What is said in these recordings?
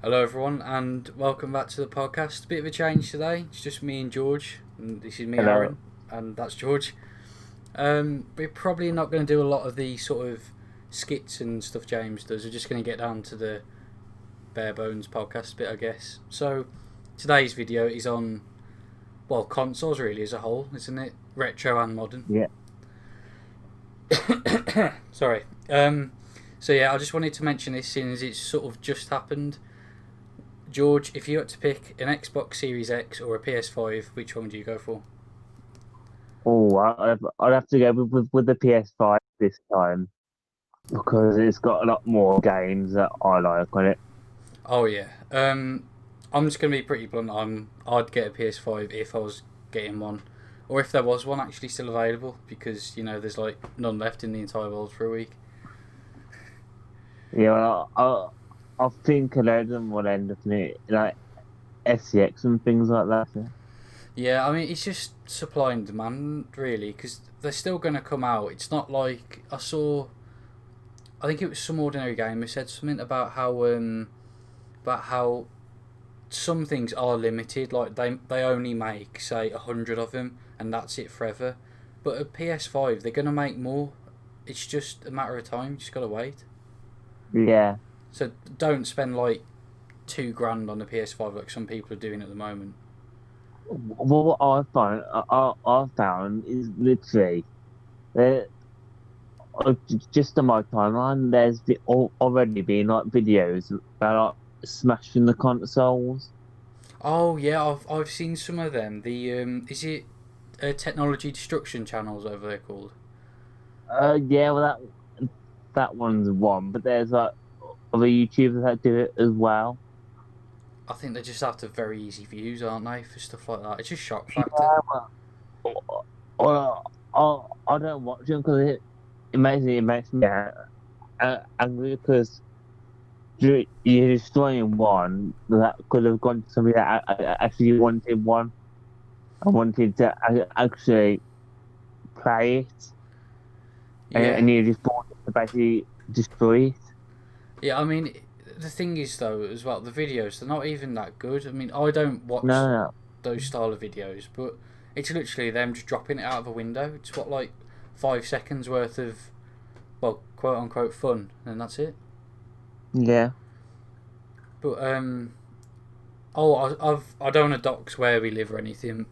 Hello, everyone, and welcome back to the podcast. Bit of a change today. It's just me and George, and this is me, Hello. Aaron, and that's George. We're probably not going to do a lot of the sort of skits and stuff James does. We're just going to get down to the bare bones podcast bit, I guess. So today's video is on consoles really as a whole, isn't it? Retro and modern. Yeah. Sorry. I just wanted to mention this since it's sort of just happened. George, if you had to pick an Xbox Series X or a PS5, which one would you go for? Oh, I'd have to go with the PS5 this time because it's got a lot more games that I like on it. Oh yeah. I'm just gonna be pretty blunt. I'd get a PS5 if I was getting one, or if there was one actually still available, because there's like none left in the entire world for a week. Yeah, I think a lot of them will end up in it, like SCX and things like that. Yeah. Yeah, I mean it's just supply and demand really, because they're still gonna come out. It's not like I saw. I think it was some ordinary gamer said something about how some things are limited. Like they only make say 100 of them, and that's it forever. But a PS5, they're gonna make more. It's just a matter of time. You just gotta wait. Yeah. So don't spend like 2 grand on a PS5 like some people are doing at the moment. Well, what I found is literally that just on my timeline, already been like videos about like smashing the consoles. Oh yeah, I've seen some of them. The is it technology destruction channels over there called? Yeah, well that one's one, but there's like other YouTubers that do it as well. I think they just have to very easy views, aren't they, for stuff like that? It's just shock factor. Yeah, well, I don't watch them because it makes me angry because you're destroying one that could have gone to somebody that actually wanted one and wanted to actually play it, Yeah, and you just bought it to basically destroy it. yeah. I mean, the thing is though, as well, the videos they're not even that good. I mean, I don't watch No, those style of videos, but it's literally them just dropping it out of a window. It's what like 5 seconds worth of quote unquote fun, and that's it. no. Yeah. But I don't want to dox where we live or anything,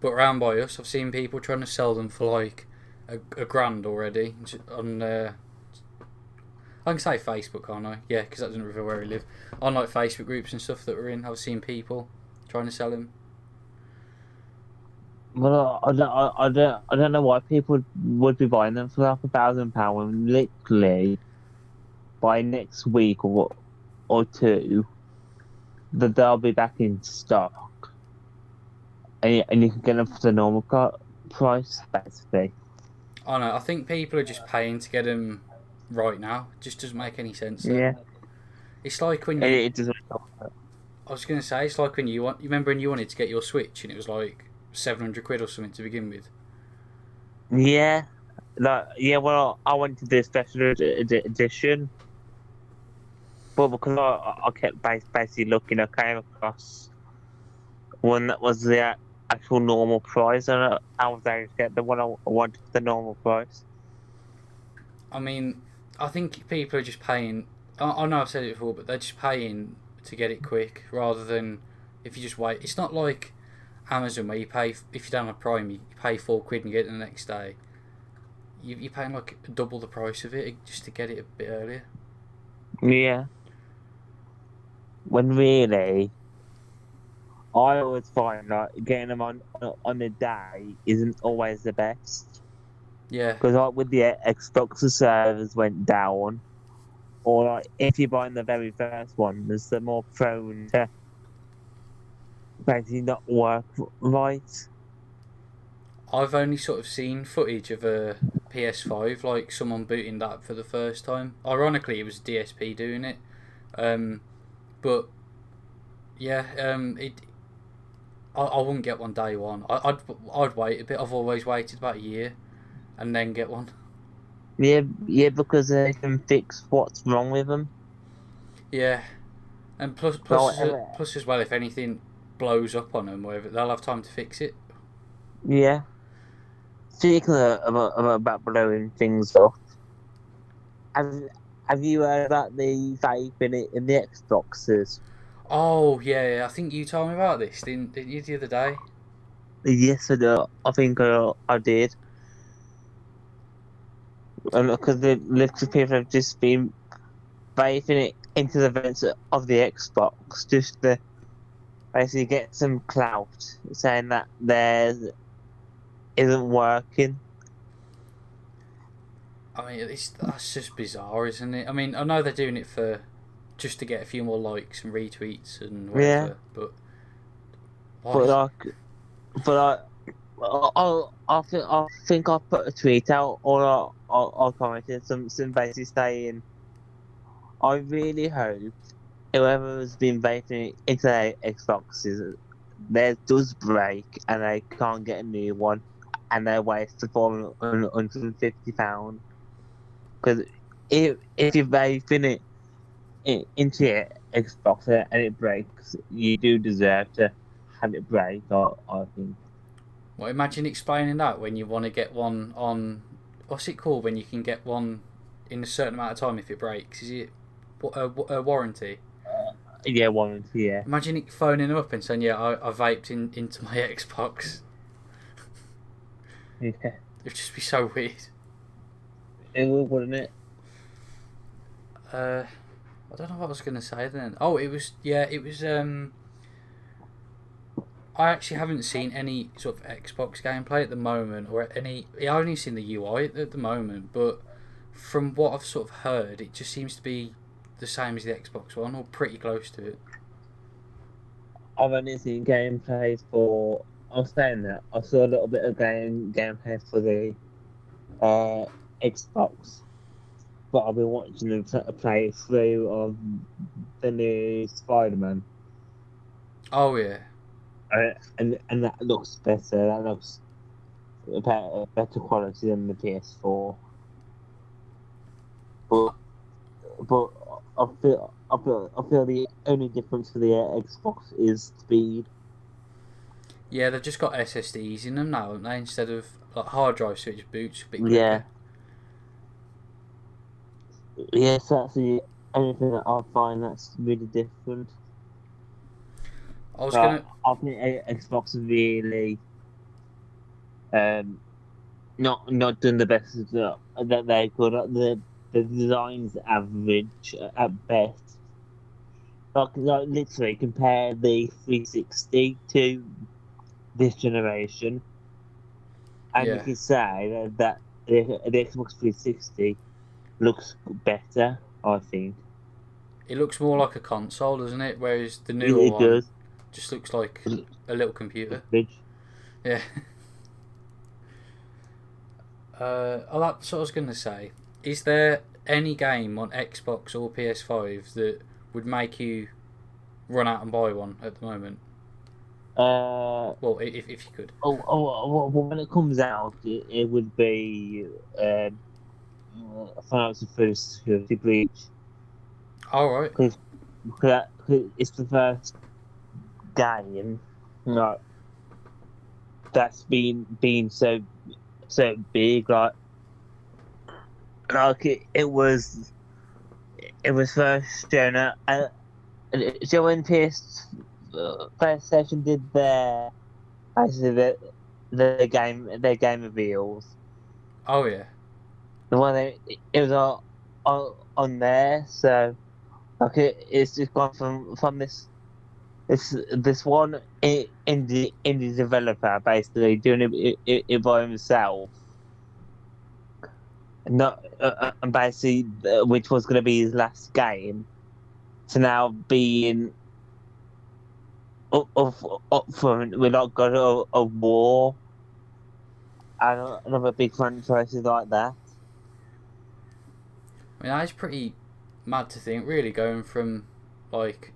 but around by us, I've seen people trying to sell them for like a grand already on. I can say Facebook, can't I? Yeah, because that doesn't reveal where we live. On like Facebook groups and stuff that we're in, I've seen people trying to sell them. Well, I don't know why people would be buying them for like £1,000 when literally by next week or two that they'll be back in stock and you can get them for the normal price basically. I know. I think people are just paying to get them right now. It just doesn't make any sense then. Yeah, It's like when you. it doesn't. I was gonna say it's like when you want. You remember when you wanted to get your Switch and it was like 700 quid or something to begin with. Yeah, like yeah. Well, I went to the special edition, but because I kept basically looking, I came across one that was the actual normal price, and I was able to get the one I wanted for the normal price. I mean, I think people are just paying. I know I've said it before, but they're just paying to get it quick rather than if you just wait. It's not like Amazon where you pay if you don't have Prime, you pay 4 quid and you get it the next day. You're paying like double the price of it just to get it a bit earlier. Yeah, when really, I always find that getting them on the day isn't always the best Yeah, because like with the Xbox, the servers went down, or like if you're buying the very first one, there's the more prone to basically not work right. I've only sort of seen footage of a PS5, like someone booting that for the first time. Ironically, it was DSP doing it. Um, but yeah, I wouldn't get one day one. I'd wait a bit. I've always waited about a year and then get one. Yeah, yeah, because they can fix what's wrong with them. Yeah, And So whatever. plus as well, if anything blows up on them, whatever, they'll have time to fix it. Yeah. Speaking about blowing things up, have have you heard about the vape in the Xboxes? Oh yeah, I think you told me about this, didn't you, the other day? Yes, I do. I think I did. And because the little people have just been vaping it into the vents of the Xbox just to basically get some clout, saying that theirs isn't working. I mean, that's just bizarre, isn't it? I mean, I know they're doing it for just to get a few more likes and retweets and Yeah, whatever, but why? but like, but I think I put a tweet out or I commented some basically saying I really hope whoever has been vaping into their Xboxes theirs does break and they can't get a new one and they waste the £450 because if you're vaping it into your Xbox and it breaks, you do deserve to have it break. I think. Well, imagine explaining that when you want to get one on what's it called when you can get one in a certain amount of time if it breaks. Is it a warranty? Yeah, warranty. Yeah, Imagine it phoning them up and saying, "Yeah, I vaped into my Xbox." yeah. It'd just be so weird. It would, wouldn't it? I don't know what I was going to say then. Oh, it was yeah, it was. I actually haven't seen any sort of Xbox gameplay at the moment, or any. I only seen the UI at the moment, but from what I've sort of heard, it just seems to be the same as the Xbox One, or pretty close to it. I've only seen gameplay for. I'm saying that I saw a little bit of gameplay for the uh Xbox, but I've been watching them play through of the new Spider-Man, Oh yeah, and that looks better. That looks better quality than the PS4. But but I feel the only difference for the Xbox is speed. yeah. They've just got SSDs in them now, haven't they? Instead of like hard drives, so it just boots a bit Yeah, quicker. yes, that's the only thing that I find that's really different. I was But gonna. I think Xbox really um not done the best that they could. The design's average at best. Like literally compare the 360 to this generation, and you Yeah, can say that the Xbox 360 looks better. I think it looks more like a console, doesn't it? Whereas the it, newer it one does. just looks like a little computer. Average. Yeah. Oh, that's what I was going to say. Is there any game on Xbox or PS5 that would make you run out and buy one at the moment? Uh, Well, if you could. when it comes out, it would be Final Fantasy First Security Breach All right. because it's the first game like that's been so big like it was first shown out. So when PlayStation did basically their game reveals. Oh yeah. The one it was on there, so like it's just gone from this one indie developer basically doing it by himself, not and basically which was going to be his last game, to now being up, up, up front. We're not got a war and another big franchises like that. I mean, that's pretty mad to think, really, going from like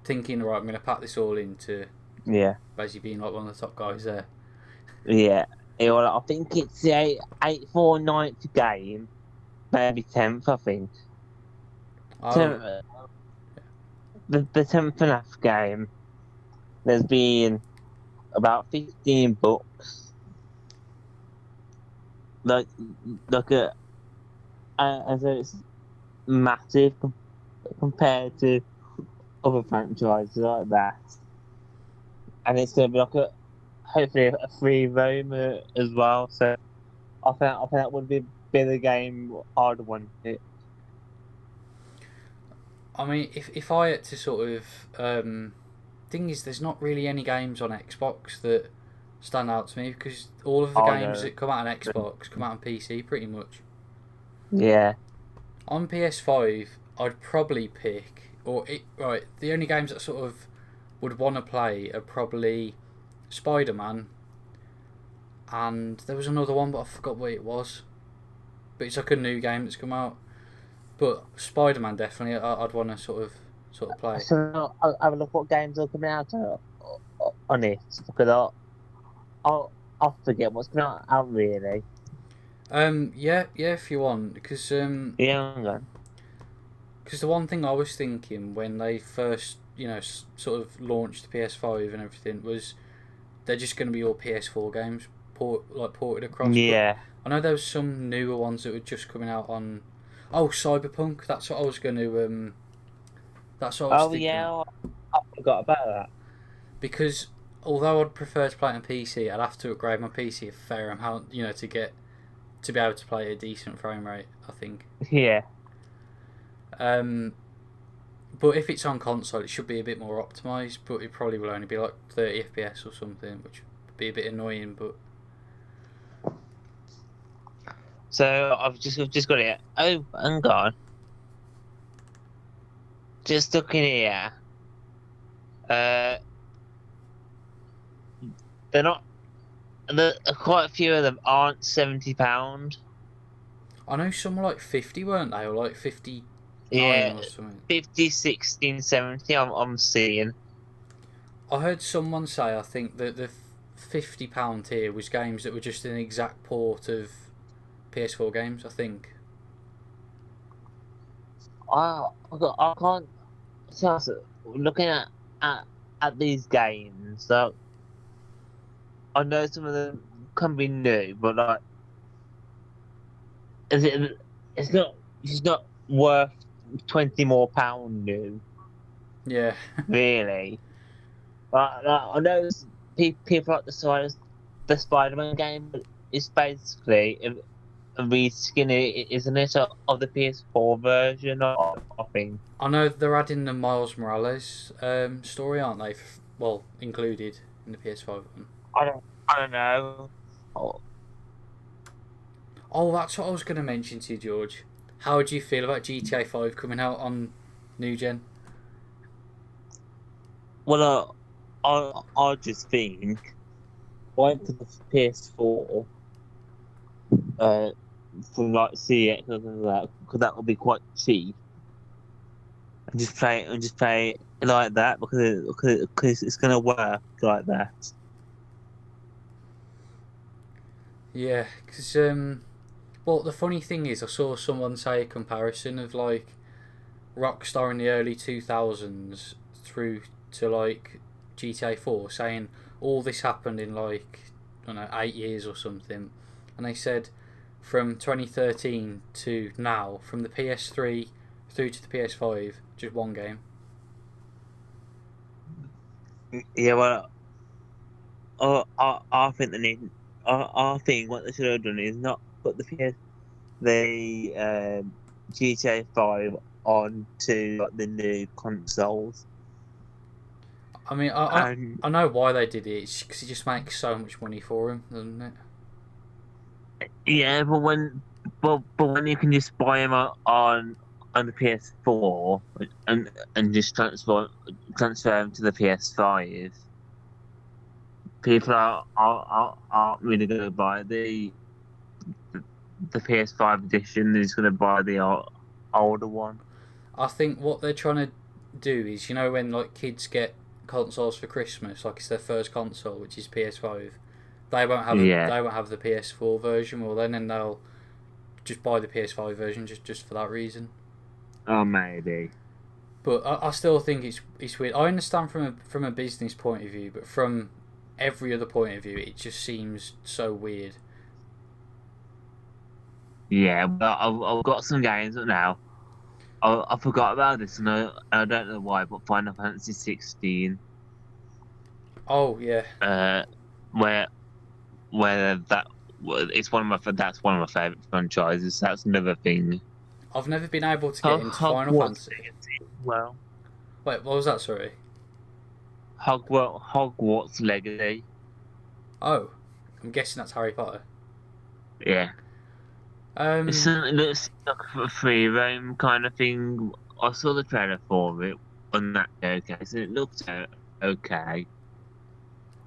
thinking, right, I'm going to pack this all into Yeah, basically being like one of the top guys there. yeah. I think it's the 849th game, maybe 10th. I think. Oh, 10th, the 10th FNAF game, there's been about 15 books. Like, like and so it's massive compared to other franchises like that. And it's gonna be like hopefully a free roam as well. So I think that would be the game I'd want it. I mean, if I had to sort of thing is, there's not really any games on Xbox that stand out to me because all of the Oh games no, that come out on Xbox come out on PC pretty much. yeah, On PS5, I'd probably pick right. The only games that sort of would want to play are probably Spider Man, and there was another one, but I forgot what it was. But it's like a new game that's come out. But Spider Man definitely, I'd want to sort of play. so I'll have a look what games are coming out on it because I'll forget what's coming out really. Yeah, if you want, because Yeah, hang on. the one thing I was thinking when they first, sort of launched the PS5 and everything was they're just going to be all PS4 games ported across. But Yeah. I know there was some newer ones that were just coming out on. Oh, Cyberpunk. That's what I was going to. That's what I was Oh thinking. yeah, I forgot about that. Because although I'd prefer to play it on PC, I'd have to upgrade my PC a fair amount, to be able to play at a decent frame rate. I think. Yeah. Um, but if it's on console, it should be a bit more optimized. But it probably will only be like 30 FPS or something, which would be a bit annoying. But So I've just got it. Oh, hang on. Just looking here. Uh, they're not. Quite a few of them aren't £70. I know some were like 50, weren't they, or like 59 Yeah, or something. 50, 16, 70. I'm seeing. I heard someone say I think that the £50 tier was games that were just an exact port of PS4 games. I think. I can't. So, looking at at these games, so I know some of them can be new, but like, is it? It's not. It's not worth £20 more new, Yeah. really. I know people like the Spider-Man game, but it's basically a reskin, isn't it, of the PS4 version? I think. I know they're adding the Miles Morales story, aren't they? Well, included in the PS5 one. I don't know. Oh, Oh, that's what I was going to mention to you, George. How do you feel about GTA 5 coming out on new gen? well, I just think wait for the PS4 uh from like CX or something like that, because that will be quite cheap, and just play it like that because it's gonna work like that. Yeah, because well, the funny thing is, I saw someone say a comparison of like Rockstar in the early 2000s through to like GTA 4, saying all this happened in like, I don't know, 8 years or something, and they said from 2013 to now, from the PS3 through to the PS5, just one game. Yeah, well, I think they need. I think what they should have done is not put the GTA 5 onto like the new consoles. I mean, I And I know why they did it. It's because it just makes so much money for them, doesn't it? yeah, but when you can just buy them on the PS4 and just transfer them to the PS5, people aren't really going to buy the PS5 edition. They're just going to buy the older one. I think what they're trying to do is, when like kids get consoles for Christmas, like it's their first console, which is PS5, Yeah. they won't have the PS4 version, will then, and they'll just buy the PS5 version just for that reason. Oh, maybe. But I still think it's weird. I understand from a business point of view, but from every other point of view, it just seems so weird. Yeah, but I've got some games now. I forgot about this, and I don't know why, but Final Fantasy 16, Oh yeah, uh, where that it's one of my that's one of my favorite franchises. That's another thing. I've never been able to get into Final Hogwarts Fantasy. Legacy, well, Wait, what was that? Sorry. Hogwarts Legacy. Oh, I'm guessing that's Harry Potter. Yeah, it's Um, something that's like a free roam kind of thing. I saw the trailer for it on that showcase, and it looked okay.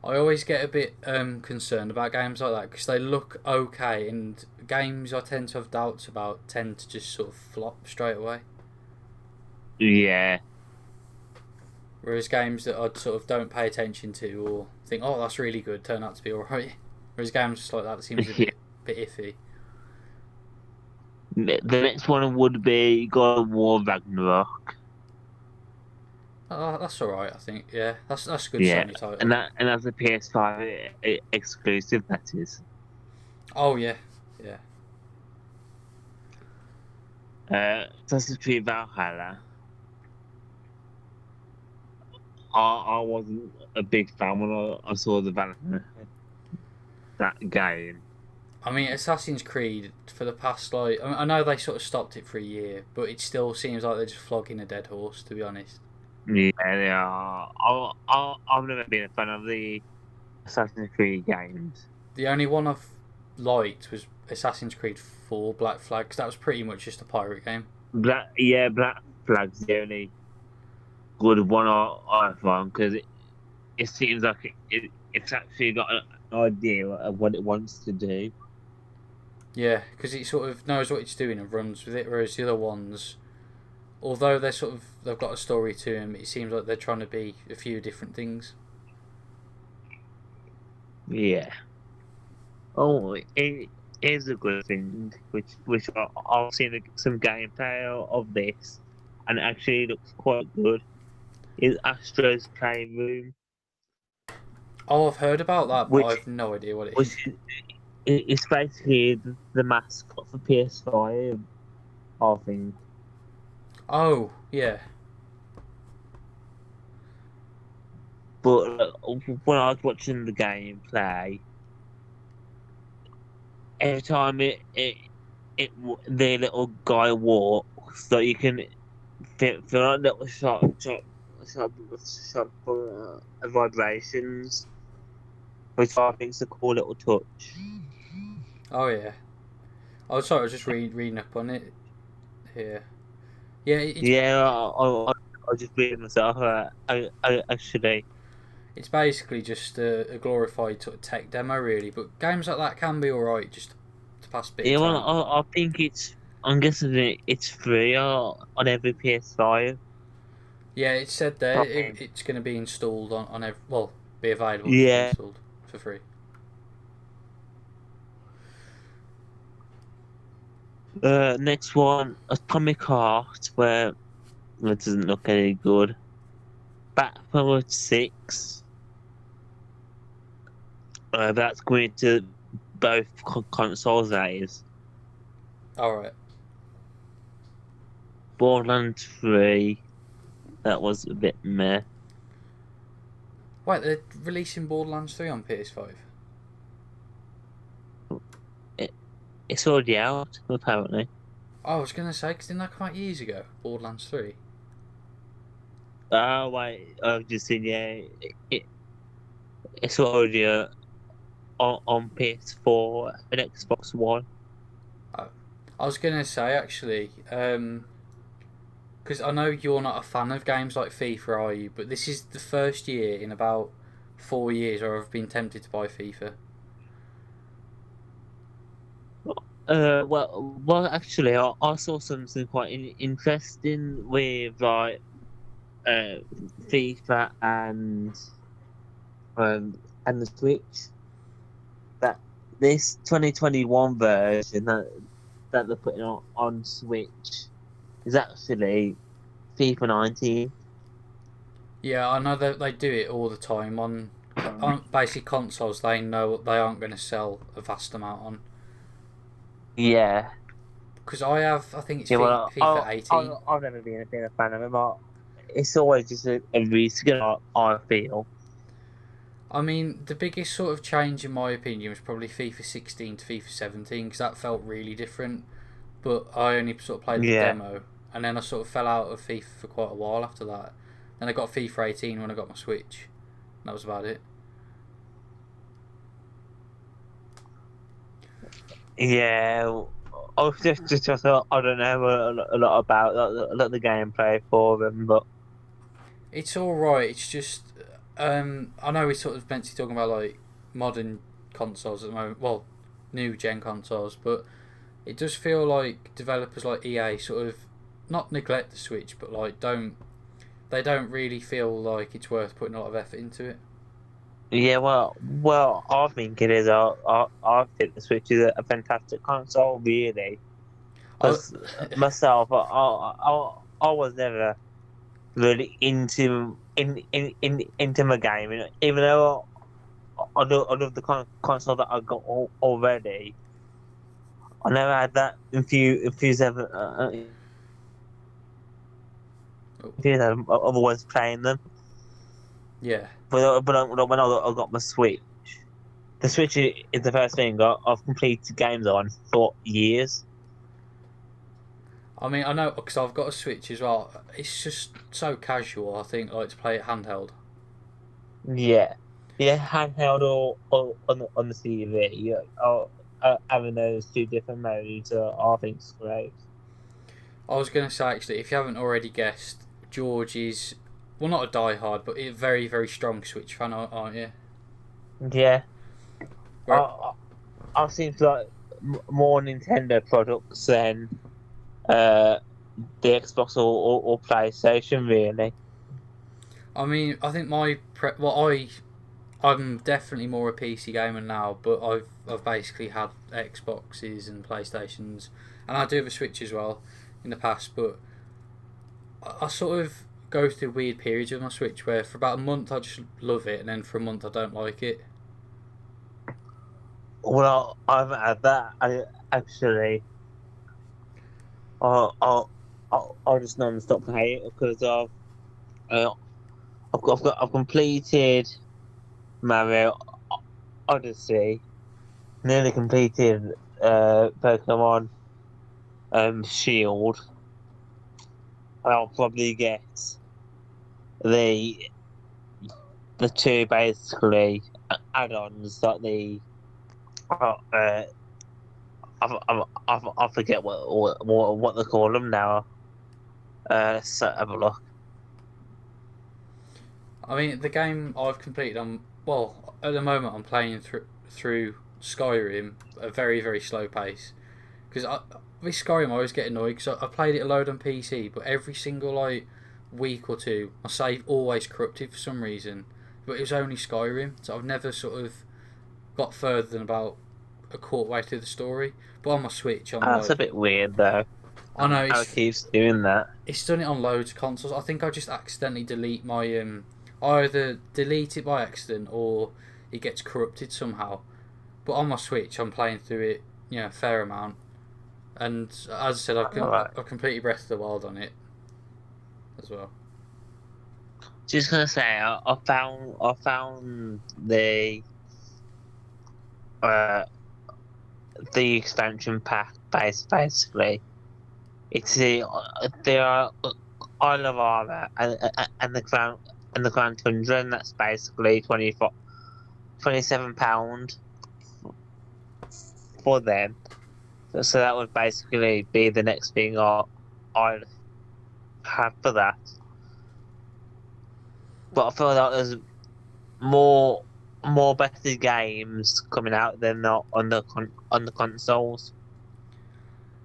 I always get a bit concerned about games like that because they look okay, and games I tend to have doubts about tend to just sort of flop straight away. Yeah, Whereas games that I sort of don't pay attention to or think, oh, that's really good, turn out to be alright. Whereas games just like that seems a yeah. bit iffy. The next one would be God of War Ragnarok. Oh, that's alright, I think. Yeah, that's a good Yeah, Sony title. and that's a PS5 exclusive. That is. Oh yeah, yeah. Assassin's Creed Valhalla. I wasn't a big fan when I saw the Valhalla that game. I mean, Assassin's Creed for the past I know they sort of stopped it for a year, but it still seems like they're just flogging a dead horse. To be honest, Yeah, they are. I've never been a fan of the Assassin's Creed games. the only one I've liked was Assassin's Creed 4 Black Flag, 'cause that was pretty much just a pirate game. Black Flag's the only good one I found because it seems like it's actually got an idea of what it wants to do. Yeah, because it sort of knows what it's doing and runs with it, whereas the other ones, although they've got a story to them, it seems like they're trying to be a few different things. Yeah. Oh, it is a good thing, which I've seen some gameplay of this, and it actually looks quite good. Is Astro's Playroom, Oh, I've heard about that, but which I've no idea what it is. which is basically the mascot for PS5, I think. Oh, yeah. But when I was watching the gameplay, every time the little guy walks, so you can feel like little sharp vibrations, which I think is a cool little touch. Oh, yeah. Oh, sorry, I was just reading up on it here. Yeah, Yeah, I just read myself. I actually. it's basically just a glorified sort of tech demo, really. But games like that can be alright, just to pass a bit of Yeah, well, time. I think I'm guessing it's free on every PS5. Yeah, it said there Probably. it's going to be installed on well, be available to be Yeah. installed for free. Next one, Atomic Heart, where it doesn't look any good. Battlefield 6. That's going to both consoles, that is. Alright. Borderlands 3. That was a bit meh. Wait, they're releasing Borderlands 3 on PS5? It's already out, apparently. Oh, I was going to say, because didn't that come out years ago? Borderlands 3? Oh, wait, I've just seen, yeah. It's already on PS4 and Xbox One. Oh. I was going to say, actually, because I know you're not a fan of games like FIFA, are you? But this is the first year in about 4 years where I've been tempted to buy FIFA. Actually, I saw something quite interesting with like FIFA and the Switch. That this 2021 version that they're putting on Switch is actually FIFA 19. Yeah, I know that they do it all the time on basic consoles. They know they aren't going to sell a vast amount on. Yeah. Because I think it's Yeah, well, FIFA 18. I've never been a fan of it, but it's always just a risk, I feel. I mean, the biggest sort of change in my opinion was probably FIFA 16 to FIFA 17 because that felt really different. But I only sort of played the Yeah. demo, and then I sort of fell out of FIFA for quite a while after that. Then I got FIFA 18 when I got my Switch. That was about it. Yeah. I don't know a lot about the gameplay for them, but It's all right. It's just I know we're sort of meant to be talking about like modern consoles at the moment. Well, new gen consoles, but it does feel like developers like EA sort of not neglect the Switch, but like they don't really feel like it's worth putting a lot of effort into it. yeah. Well, I think it is. I think the Switch is a fantastic console, really. I, Because myself, I was never really into my gaming, even though I love the console that I got already. I never had that enthusiasm of always playing them. yeah. But when I got my Switch, the Switch is the first thing I've completed games on for years. I mean, I know because I've got a Switch as well. It's just so casual. I think like to play it handheld. Yeah, yeah, handheld or on the TV. Yeah, having those two different modes, I think is great. I was going to say actually, if you haven't already guessed, George is well not a diehard, but a very very strong Switch fan, aren't you? Yeah, Where I I've seen like more Nintendo products than uh the Xbox or PlayStation really. I mean, I think I'm definitely more a PC gamer now, but I've basically had Xboxes and PlayStations, and I do have a Switch as well in the past. But I sort of go through weird periods with my Switch where for about a month I just love it, and then for a month I don't like it. Well, I haven't had that. I actually, I just non-stop play it because uh, I've completed Mario Odyssey, nearly completed Pokemon Shield, and I'll probably get the the two basically add-ons that the uh, uh, I forget what they call them now. Let's have a look. I mean, the game I've completed on well at the moment I'm playing through Skyrim at a very very slow pace because with Skyrim I always get annoyed because I played it a load on PC, but every single like week or two my save always corrupted for some reason. But it was only Skyrim, so I've never sort of got further than about a quarter way through the story. But on my Switch, I'm That's like, a bit weird though. I know How it keeps doing that. it's done it on loads of consoles. I think I just accidentally delete my I either delete it by accident or it gets corrupted somehow. But on my Switch, I'm playing through it, a fair amount. And as I said, Alright. I've completed Breath of the Wild on it as well. Just gonna say, I found uh the expansion pack basically. It's the Isle of Armor and the Grand Tundra, and that's basically 27 pound for them. So that would basically be the next thing I'd have for that. But I feel like there's more better games coming out than not on the consoles.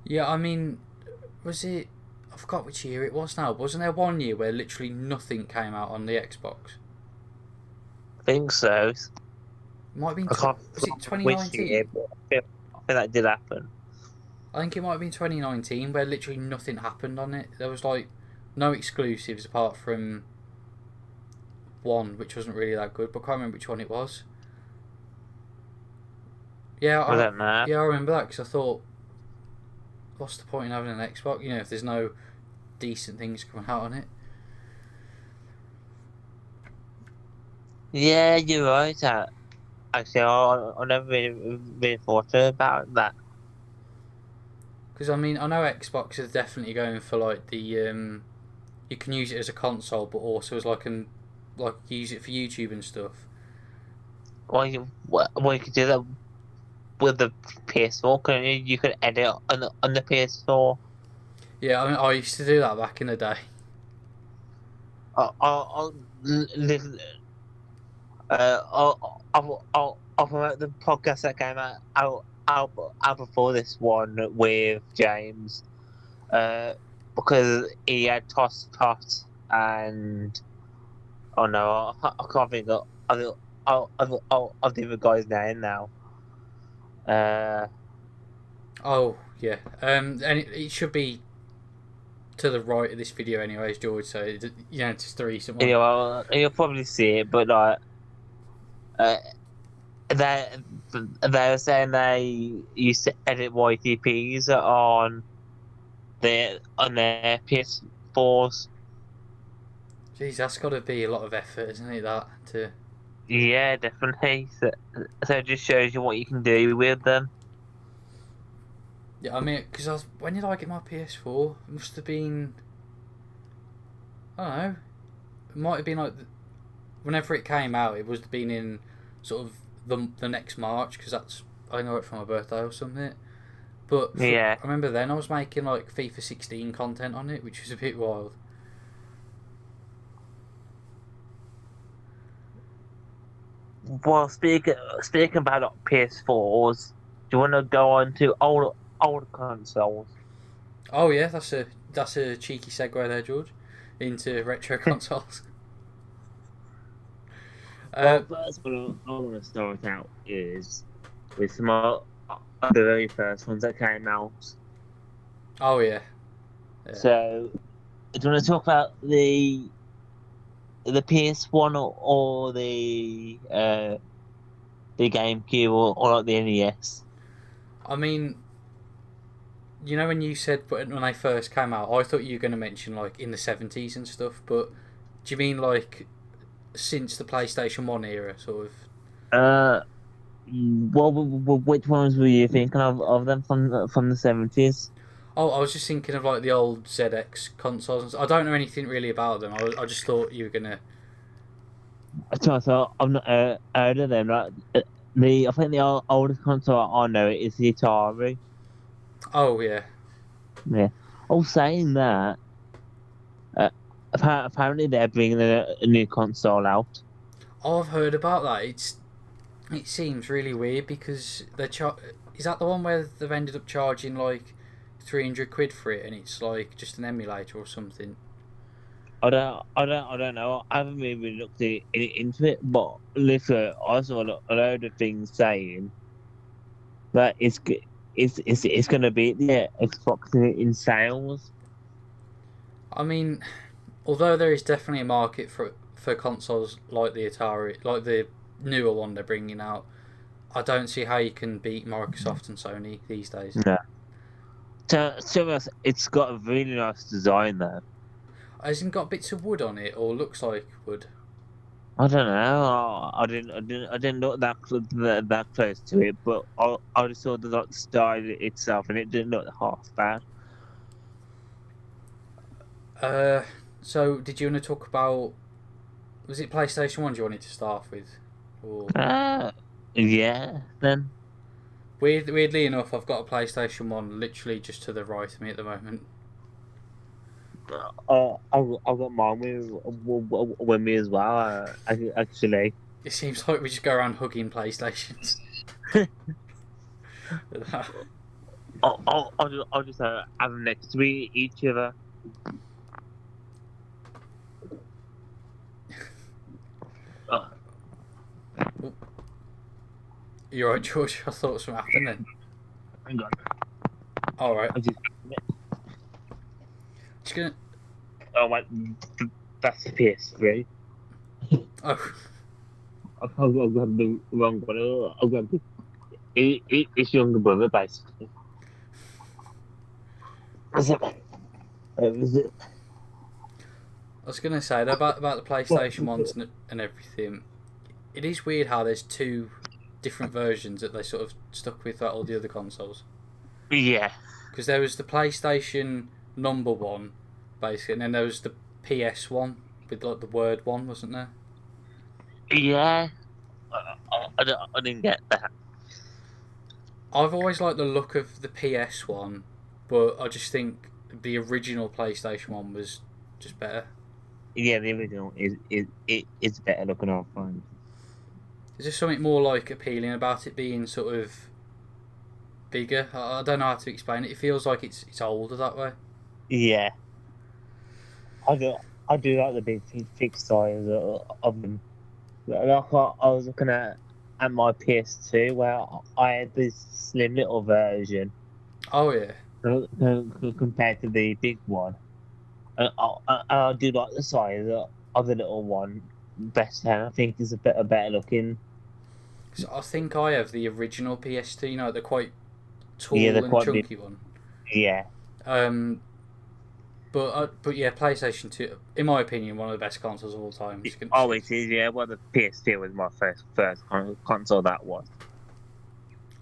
Yeah, I mean, was it? I forgot which year it was now. Wasn't there one year where literally nothing came out on the Xbox? I think so. Might have been. I can't Was it remember which year, 2019? but I feel that did happen. I think it might have been 2019 where literally nothing happened on it. There was like no exclusives apart from one, which wasn't really that good, but I can't remember which one it was. Yeah, I don't know. I remember that because I thought, what's the point in having an Xbox? You know, if there's no decent things coming out on it. Yeah, you're right. Actually, I never really thought about that. Because I mean, I know Xbox is definitely going for like the you can use it as a console, but also as like use it for YouTube and stuff. Well, you could do that with the PS4, couldn't you? You could edit on the PS4. Yeah, I mean, I used to do that back in the day. I'll live. I'll promote the podcast that came out before this one with James. Because he had Toss Tot and oh no, I can't think of the other guy's name now. Oh yeah, and it should be to the right of this video, anyways, George. So you know, it's just the recent one. You know, you'll probably see it, but like, uh, they they were saying they used to edit YTPs on their PS4s. Jeez, that's got to be a lot of effort, isn't it? That to Yeah, definitely. So it just shows you what you can do with them. yeah, I mean, because when did I get my PS4? It must have been, I don't know. It might have been like whenever it came out. It was been in sort of the next March because that's I know it for my birthday or something. But Yeah. I remember then I was making like FIFA 16 content on it, which was a bit wild. Well, speaking about PS4s, do you want to go on to old consoles? Oh yeah, that's a cheeky segue there, George, into retro consoles. Well, first one I want to start out is with some of the very first ones that came out. Oh yeah, yeah. So, do you want to talk about the PS1 or the GameCube or like the NES? I mean, you know when you said when they first came out, I thought you were going to mention like in the 70s and stuff, but do you mean like since the PlayStation 1 era, sort of? Uh, which ones were you thinking of them from the 70s? Oh, I was just thinking of like the old ZX consoles. I don't know anything really about them. I just thought you were gonna. So I've not heard of them. Like, I think the oldest console I know is the Atari. Oh yeah. Yeah. Oh, saying that, uh, apparently they're bringing a new console out. Oh, I've heard about that. It seems really weird because is that the one where they've ended up charging like 300 quid for it and it's like just an emulator or something. I don't know. I haven't really looked into it, but literally, I saw a load of things saying that it's gonna be the Xbox in sales. I mean, although there is definitely a market for consoles like the Atari, like the newer one they're bringing out, I don't see how you can beat Microsoft and Sony these days. No. So it's got a really nice design though. Hasn't got bits of wood on it, or looks like wood. I don't know. I didn't look that close to it, but I just saw the like style itself, and it didn't look half bad. So did you want to talk about? Was it PlayStation 1 you wanted to start with? Or Yeah. Then weirdly enough, I've got a PlayStation 1 literally just to the right of me at the moment. I've got mine with me as well. Actually. It seems like we just go around hugging PlayStations. I'll just have them next to each other. You're right, George. I thought something happened then. Hang on. All right. I'm just Just gonna. Oh, wait, that's the PS3. Oh, I've got the wrong one. I've got it's younger brother, basically. Was it? Was it? I was gonna say though, about the PlayStation ones and everything. It is weird how there's two different versions that they sort of stuck with all the other consoles. Yeah. Because there was the PlayStation number one, basically, and then there was the PS one with like the word one, wasn't there? Yeah. I didn't get that. I've always liked the look of the PS one, but I just think the original PlayStation one was just better. Yeah, the original is better looking on phone. Is there something more like appealing about it being sort of bigger? I don't know how to explain it. It feels like it's older that way. Yeah. I do. I do like the big size of them. Like I was looking at my PS2 where I had this slim little version Oh yeah. compared to the big one. I do like the size of the little one better. I think it's a better looking. So I think I have the original PS2. You know, the quite Yeah, they're tall and quite big. chunky one. Yeah. Um, but yeah, PlayStation Two, in my opinion, one of the best consoles of all time. Oh, it is. Yeah. Well, the PS2 was my first console. That was.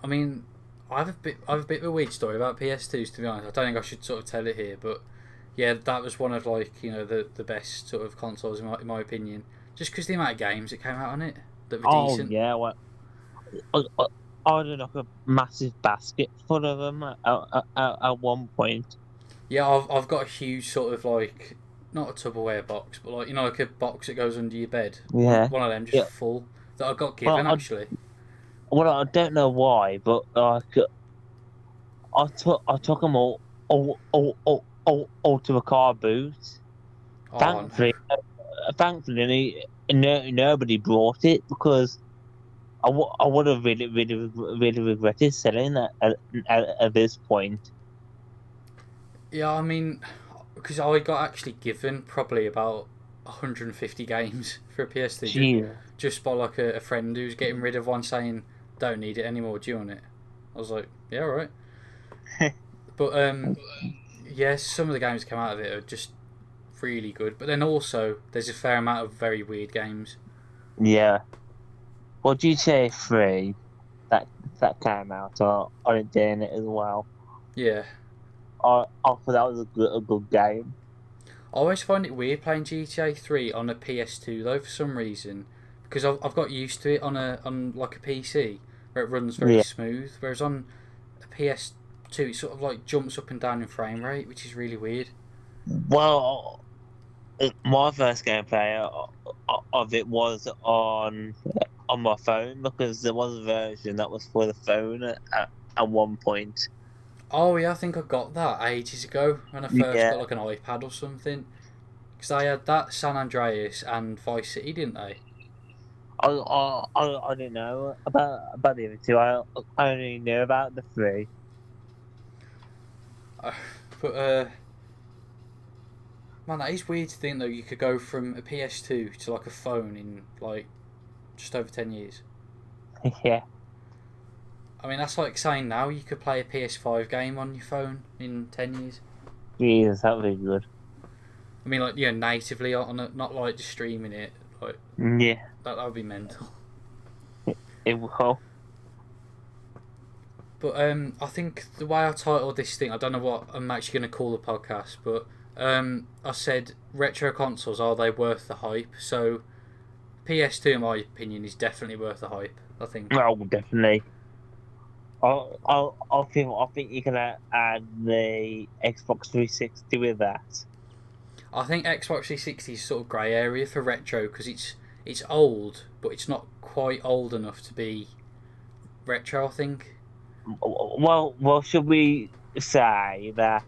I mean, I have a bit of a weird story about PS2s. To be honest, I don't think I should sort of tell it here, but yeah, that was one of like the best sort of consoles in my opinion. Just because the amount of games that came out on it that were Oh decent. yeah. Well, I had like a massive basket full of them at one point. Yeah, I've got a huge sort of like not a Tupperware box, but like like a box that goes under your bed. Yeah. One of them just Yeah. full that I got Well, given actually. I don't know why, but like I took them all to a car boot. Oh no. Thankfully, nobody brought it because I would have really regretted selling that at this point. Yeah, I mean, because I got actually given probably about 150 games for a PS2 Jeez. just by like a friend who's getting rid of one saying, don't need it anymore, do you want it? I was like, yeah, alright. But yeah, some of the games that come out of it are just really good. But then also, there's a fair amount of very weird games. Yeah. Well, GTA 3 that came out, I didn't doing it as well. Yeah. I thought that was a good game. I always find it weird playing GTA 3 on a PS2 though for some reason. Because I've got used to it on like a PC where it runs very Yeah. smooth. Whereas on a PS2 it sort of like jumps up and down in frame rate, which is really weird. Well, my first gameplay of it was on my phone because there was a version that was for the phone at one point. Oh yeah, I think I got that ages ago when I first Yeah, got like an iPad or something. Because they had that San Andreas and Vice City, didn't they? I didn't know about the other two. I only knew about the three. But man, that is weird to think though. You could go from a PS2 to like a phone in like just over 10 years. Yeah, I mean, that's like saying now you could play a PS5 game on your phone in 10 years. Jesus, that would be good. I mean, like natively on it, not like just streaming it. Like Yeah, that would be mental. it will. But I think the way I titled this thing, I don't know what I'm actually going to call the podcast, but I said retro consoles, are they worth the hype? So PS2, in my opinion, is definitely worth the hype. I think. Oh, definitely. I think you can add the Xbox 360 with that. I think Xbox 360 is sort of grey area for retro because it's old, but it's not quite old enough to be retro. I think. Well, should we say that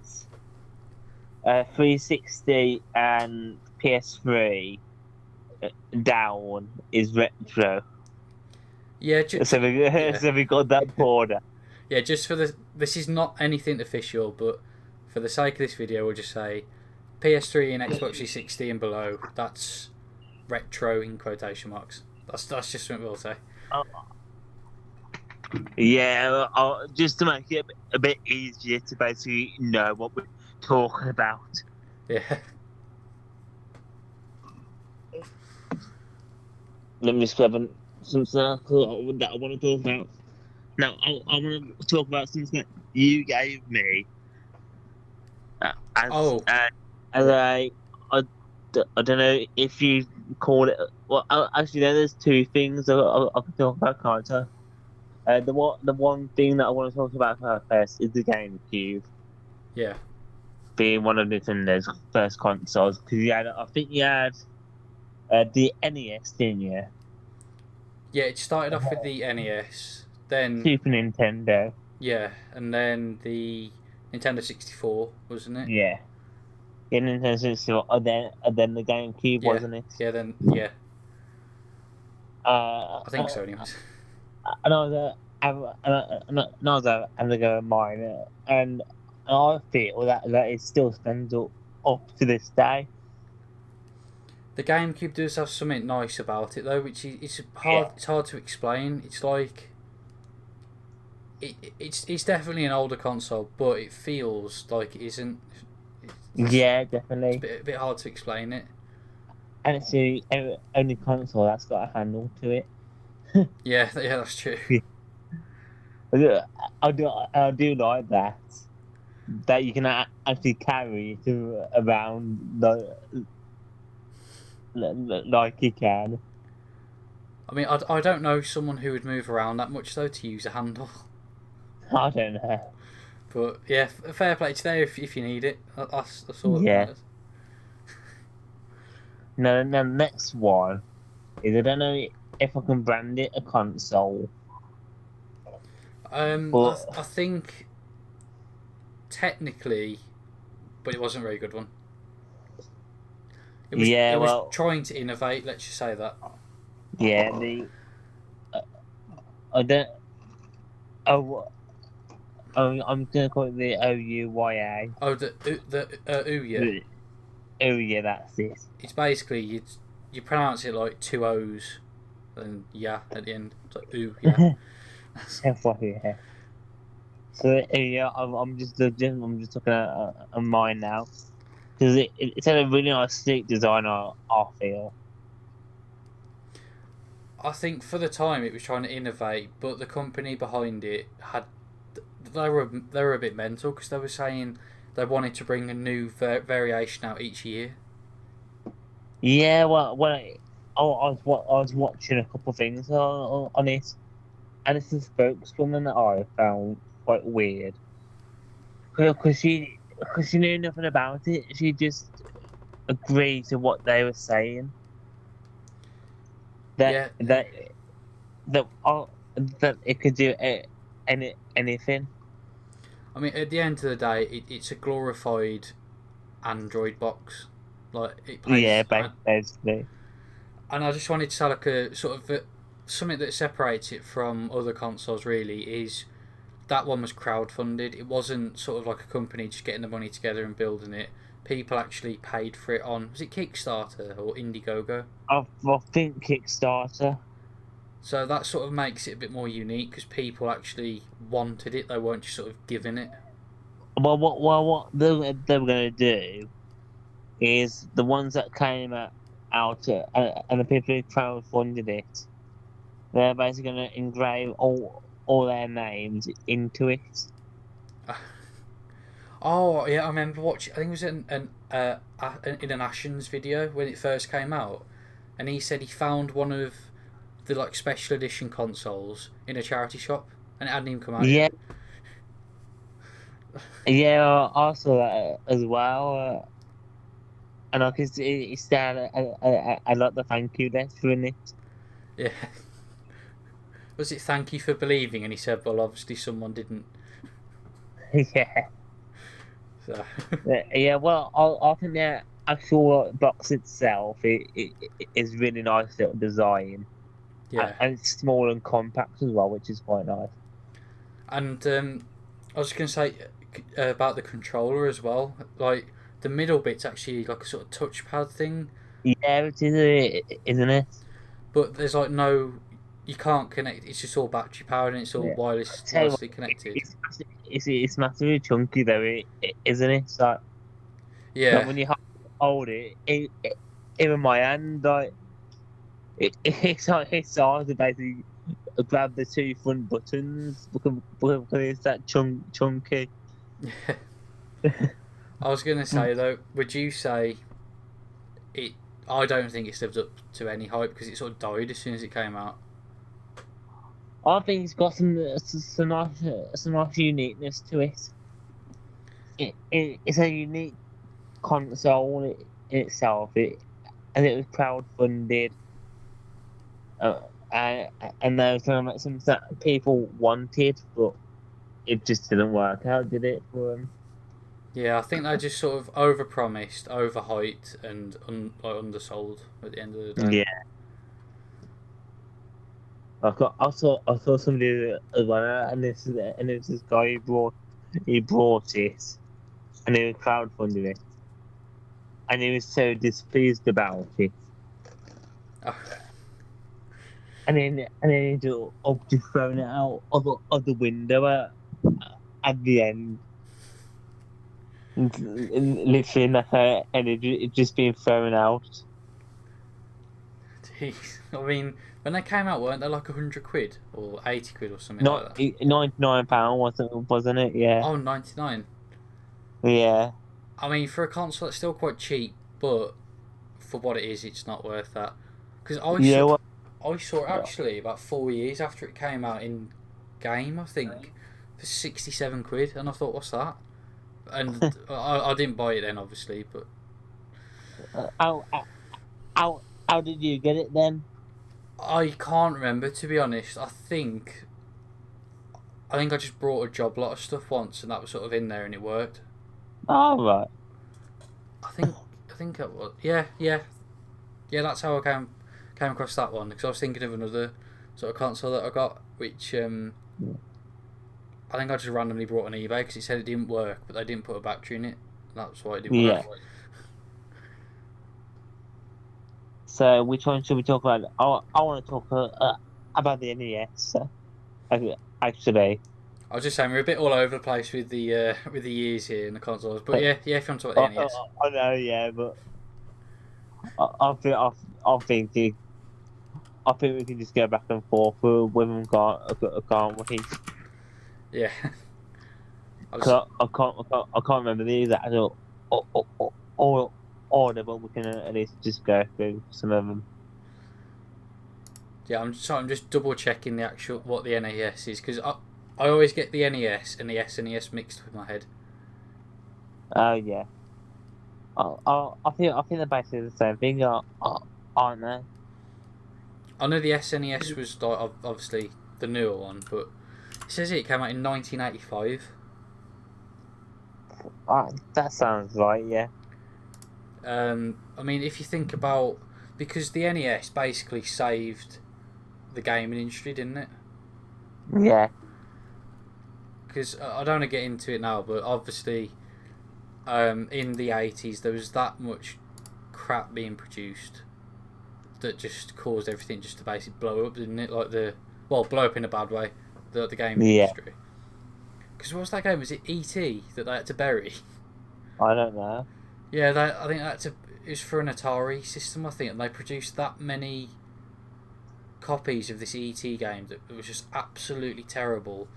360 and PS3 down is retro? Yeah, yeah, So we got that border. yeah. Just for this is not anything official, but for the sake of this video, we'll just say PS3 and Xbox 360 and below, that's retro in quotation marks. That's just what we'll say. Yeah, just to make it a bit easier to basically know what we're talking about. Yeah. Let me just grab something else that I want to talk about. Now, I want to talk about something that you gave me as Oh. as I don't know if you call it. Well, actually, there's two things I can talk about, can't I? The one thing that I want to talk about first is the GameCube Yeah. being one of Nintendo's first consoles. Because I think you had the NES, didn't you? Yeah, it started off with the NES, then Super Nintendo. yeah, and then the Nintendo 64, wasn't it? Yeah. Yeah, Nintendo 64, and then the GameCube, Yeah. wasn't it? Yeah, then yeah, Uh, I think so. Anyways. and I was having a go at mine, and I feel that it still stands up to this day. The GameCube does have something nice about it though, which is it's hard. Yeah. It's hard to explain. It's like it's definitely an older console, but it feels like it isn't. Yeah, It's definitely. a bit hard to explain it. And it's the only console that's got a handle to it. Yeah, yeah, that's true. I do like that you can actually carry it around like you can. I mean, I don't know someone who would move around that much though to use a handle. I don't know. But yeah, fair play. It's there if you need it. That's all that Yeah. matters. No, the next one is I don't know if I can brand it a console. But I think technically, but it wasn't a very good one. It was well, trying to innovate. Let's just say that. yeah, I don't. Oh, I'm gonna call it the OUYA. Oh, the Ouya. Oh yeah, that's it. It's basically you pronounce it like two O's and yeah at the end. It's like ooh yeah. Yeah. So yeah, I'm just looking at mine now because it's had a really nice sleek design. I feel. I think for the time it was trying to innovate, but the company behind it they were a bit mental because they were saying they wanted to bring a new variation out each year. Yeah, well, I was watching a couple of things on it, and it's a spokeswoman that I found quite weird because she knew nothing about it. She just agreed to what they were saying. That Yeah, that that it could do anything. I mean at the end of the day, it's a glorified Android box. Like it Yeah, plays, basically. and I just wanted to say like a sort of something that separates it from other consoles. Really, is that one was crowdfunded. It wasn't sort of like a company just getting the money together and building it. People actually paid for it on, was it Kickstarter or Indiegogo? I think Kickstarter. So that sort of makes it a bit more unique because people actually wanted it. They weren't just sort of giving it. What they were gonna do is the ones that came out and the people who crowdfunded it, they're basically gonna engrave all their names into it. Oh yeah, I remember watching. I think it was in an Ashens video when it first came out, and he said he found one of the like special edition consoles in a charity shop, and it hadn't even come out Yeah, yet. yeah, I saw that as well. And I can see it's there. I like the thank you letter in it. Yeah. Was it thank you for believing? And he said, well, obviously someone didn't. Yeah. So Yeah, well, I think the actual box itself it is really nice little design, yeah, and it's small and compact as well, which is quite nice. and I was going to say about the controller as well. Like the middle bit's actually like a sort of touchpad thing, Yeah, it is, isn't it? but there's like no, you can't connect. It's just all battery powered and it's all Yeah. Tell you what, wirelessly connected. it's massively chunky though, isn't it? So, like Yeah, when you hold even my hand, like it's hard to basically grab the two front buttons because it's that chunky. yeah. I was gonna say though, would you say it? I don't think it's lived up to any hype because it sort of died as soon as it came out. I think it's got some nice uniqueness to it. It's a unique console in itself. And it was crowdfunded, uh, and there was some that people wanted, but it just didn't work out, did it? For them? Yeah, I think they just sort of overpromised, overhyped, and like undersold at the end of the day. Yeah, I saw somebody as well, and this guy he brought it, and he was crowdfunding it, and he was so displeased about it. Oh, And then he just thrown it out of the window at the end. Literally nothing, and it just being thrown out. jeez. I mean, when they came out, weren't they like 100 quid or 80 quid or something like Not that? £99 wasn't it? Yeah, Oh, 99. yeah, I mean, for a console, it's still quite cheap, but for what it is, it's not worth that. Because you know what? I saw it actually about 4 years after it came out in game, I think, for 67 quid, and I thought, what's that? And I didn't buy it then, obviously, but How how how did you get it then? I can't remember, to be honest. I think I just brought a job lot of stuff once, and that was sort of in there, and it worked. Oh right. I think I think it was yeah. That's how I came across that one because I was thinking of another sort of console that I got, which I think I just randomly brought on eBay because it said it didn't work, but they didn't put a battery in it. That's why it didn't Yeah. work. So which one should we talk about? I want to talk about the NES. Actually, I was just saying we're a bit all over the place with the years here and the consoles, but yeah. If you want to talk about the NES, I know, yeah, but I think I think I think we can just go back and forth with women can't we? yeah. I was, 'Cause I can't remember the exact order, but we can at least just go through some of them. yeah, I'm just double checking the actual what the NES is because I always get the NES and the SNES mixed with my head. Oh yeah. I think they're basically the same thing, aren't they? I know the SNES was like obviously the newer one, but it says it came out in 1985. That sounds right, yeah. I mean, if you think about because the NES basically saved the gaming industry, didn't it? Yeah. Because I don't want to get into it now, but obviously, in the 80s there was that much crap being produced that just caused everything just to basically blow up, didn't it? Like blow up in a bad way, the gaming Yeah. industry. Because what was that game? Was it E.T. that they had to bury? I don't know. Yeah, I think it was for an Atari system, I think, and they produced that many copies of this E.T. game that it was just absolutely terrible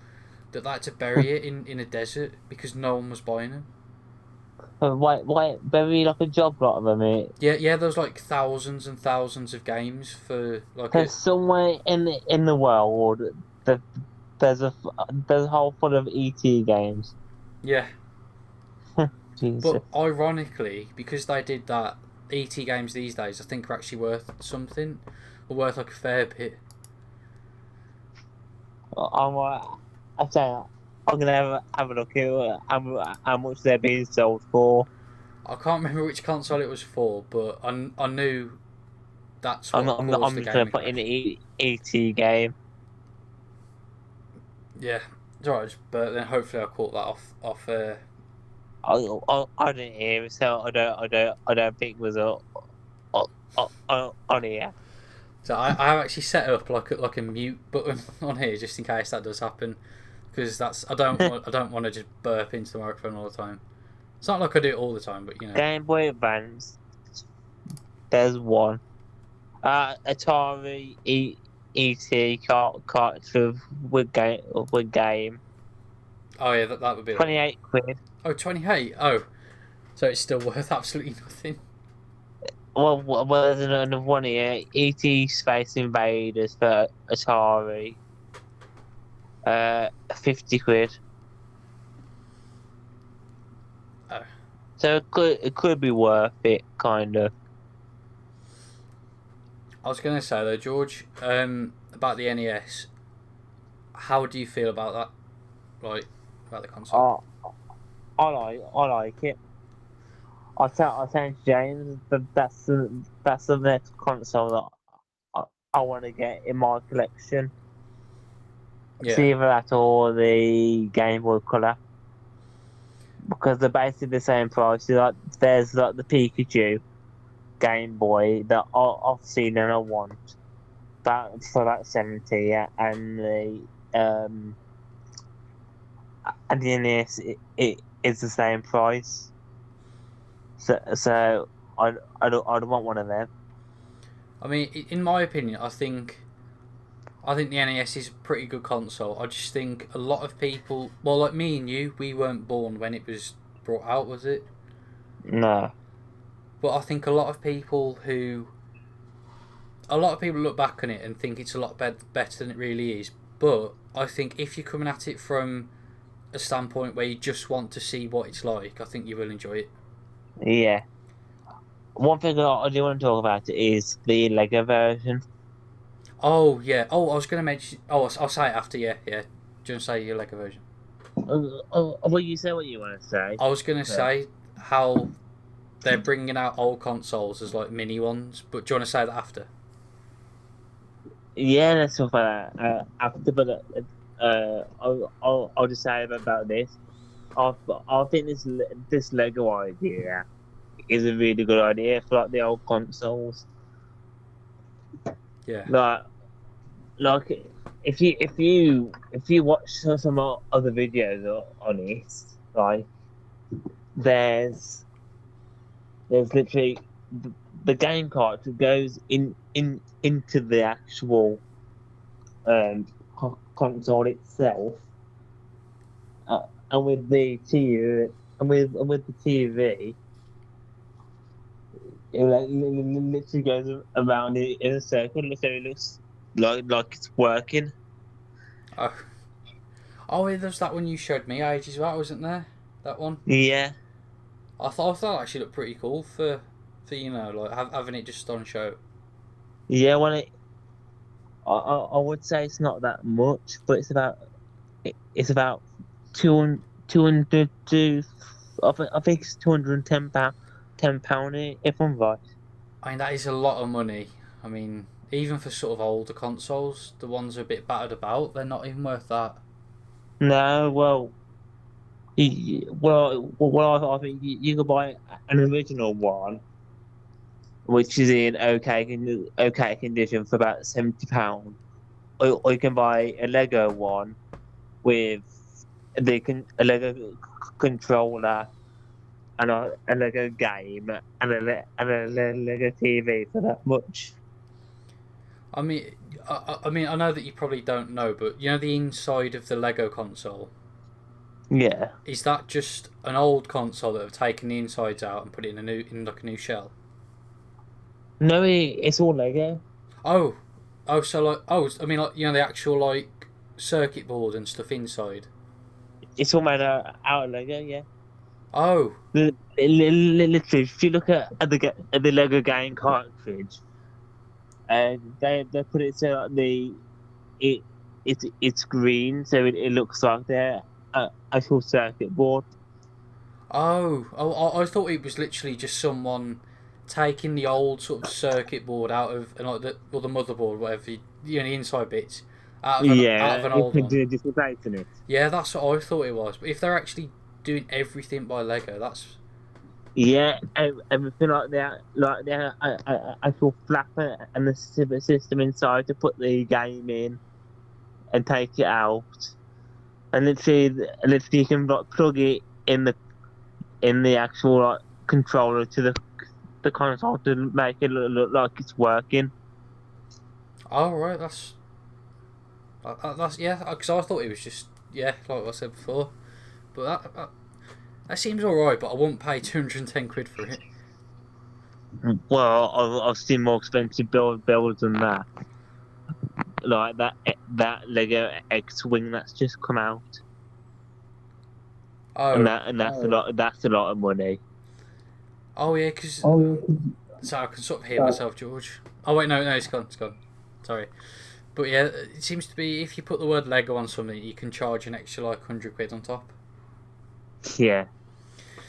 that they had to bury it in a desert because no one was buying them. Wait, very like a job lot of them. Yeah, there was like thousands and thousands of games for like There's somewhere in the world that there's a whole full of ET games. yeah. Jesus. But ironically, because they did that, ET games these days I think are actually worth something, or worth like a fair bit. I'm saying I'm gonna have a look at how much they're being sold for. I can't remember which console it was for, but I knew that's what caused I'm the just gonna gaming put in crash. the ET game. Yeah, it's alright, but then hopefully I caught that off I didn't hear it, so I don't think it was on here. So I have actually set up like a mute button on here just in case that does happen, because I don't want to just burp into the microphone all the time. It's not like I do it all the time, but you know. Game Boy Advance. There's one. Atari ET cartridge with game. Oh yeah, that would be 28 quid. Oh, 28. Oh, so it's still worth absolutely nothing. Well, there's another one here. ET Space Invaders for Atari. 50 quid. Oh. So it could be worth it, kind of. I was gonna say though, George, about the NES. How do you feel about that? Like about the console? I like it. I tell James that that's the next console that I want to get in my collection. Yeah. It's either that or the Game Boy Color, because they're basically the same price. There's like the Pikachu Game Boy that I've seen and I want that for that 70, yeah, and the NES it is the same price. So I'd want one of them. I mean, in my opinion, I think the NES is a pretty good console. I just think a lot of people, well, like me and you, we weren't born when it was brought out, was it? No. But I think a lot of people look back on it and think it's a lot better than it really is. But I think if you're coming at it from a standpoint where you just want to see what it's like, I think you will enjoy it. Yeah. One thing that I do want to talk about is the Lego version. Oh yeah. Oh, I was going to mention. Oh, I'll say it after. Yeah, yeah. Do you want to say your Lego version? Well, you say what you want to say. I was going to say how they're bringing out old consoles as like mini ones, but do you want to say that after? Yeah, let's talk about that after. But I'll just say about this. I think this Lego idea is a really good idea for like the old consoles. Yeah. Like if you watch some other videos on it, like there's literally the game card goes into the actual console itself, and with the TV with the TV, it literally goes around in a circle, so it looks like it's working. Oh, there's that one you showed me ages ago, wasn't there? That one. Yeah. I thought that actually looked pretty cool for you know, like having it just on show. Yeah, well, I would say it's not that much, but it's about 200 to I think it's £210 £10 if I'm right. I mean, that is a lot of money. I mean, even for sort of older consoles, the ones are a bit battered about. They're not even worth that. No, well, I think you could buy an original one, which is in okay condition for about £70, or you can buy a Lego one with a Lego controller and a Lego game and a Lego TV for that much. I mean, I know that you probably don't know, but you know the inside of the Lego console. Yeah. Is that just an old console that have taken the insides out and put it in like a new shell? No, it's all Lego. Oh, so like I mean like you know the actual like circuit board and stuff inside. It's all made out of Lego, yeah. Oh. Literally, if you look at the Lego game cartridge, and they put it so that it's green, so it looks like their actual circuit board. I thought it was literally just someone taking the old sort of circuit board out of like the motherboard, whatever you know, the inside bits out of an old one. Just replacing it. Yeah, that's what I thought it was. But if they're actually doing everything by Lego. That's Yeah, everything like the actual flapper and the system inside to put the game in and take it out, and literally you can like plug it in the actual like controller to the console to make it look like it's working. oh right. That's yeah. Because I thought it was just yeah, like I said before. But that seems alright. But I won't pay 210 quid for it. Well, I've seen more expensive builds than that, like that Lego X-wing that's just come out, Oh, and that's a lot of money. oh yeah. Because so I can sort of hear myself, George. Oh wait, no, it's gone. It's gone. Sorry. But yeah, it seems to be if you put the word Lego on something, you can charge an extra like 100 quid on top. Yeah,